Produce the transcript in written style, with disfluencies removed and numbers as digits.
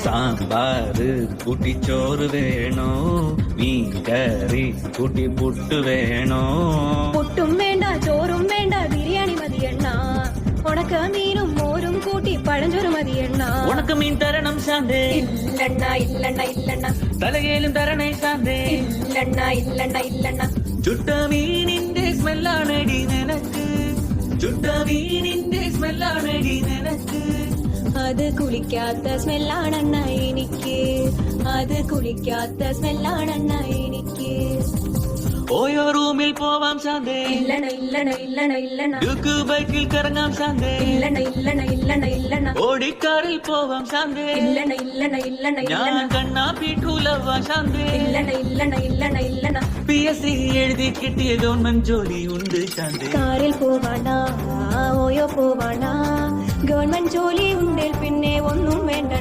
സാമ്പാറ് കൂട്ടി ചോറ് വേണോ മീൻ കറി കൂട്ടി പുട്ട് വേണോ പുട്ടും വേണ്ട ചോറും വേണ്ട ബിരിയാണി മതിയെണ്ണ ഉണക്ക മീനും മോരും കൂട്ടി പഴഞ്ചോറ് മതിയെണ്ണ ഉണക്ക മീൻ തരണം ശാന്തേ ഇല്ലണ്ണ ഇല്ലണ്ണ ഇല്ലണ്ണ തലകേലും തരണേ ശാന്തേ ഇല്ലണ്ണ ഇല്ലണ്ണ ഇല്ലണ്ണ ചുട്ട മീനിന്റെ സ്മെല്ലാണടി നിനക്ക് ചുട്ട മീനിന്റെ സ്മെല്ലാണടി നിനക്ക് അത് കുളിക്കാത്ത സ്മെല്ലാണെണ്ണ എനിക്ക് അത് കുളിക്കാത്ത സ്മെല്ലാണെണ്ണ എനിക്ക് ഓയോ റൂമിൽ പോവാം ശാന്തേ ഇല്ലണ ഇല്ലണ ഇല്ലണ ഇല്ലണ ഡ്യൂക്ക് ബൈക്കിൽ കറങ്ങാം ശാന്തേ ഇല്ലണ ഇല്ലണ ഇല്ലണ ഇല്ലണ ഓടിക്കാറിൽ പോവാം ശാന്തേ ഇല്ലണ ഇല്ലണ ഇല്ലണ ഞാൻ ഇല്ലണ കണ്ണാ പീഠൂലവാ ശാന്തേ ഇല്ലണ ഇല്ലണ ഇല്ലണ ഇല്ലണ PSC എഴുതി കിട്ടിയ ഗവൺമെന്റ് ജോലി ഉണ്ട് ശാന്തേ കാറിൽ പോവാണ ഓയോ പോവാണ ഗവൺമെന്റ് ജോലി ഉണ്ടേൽ പിന്നെ ഒന്നും വേണ്ട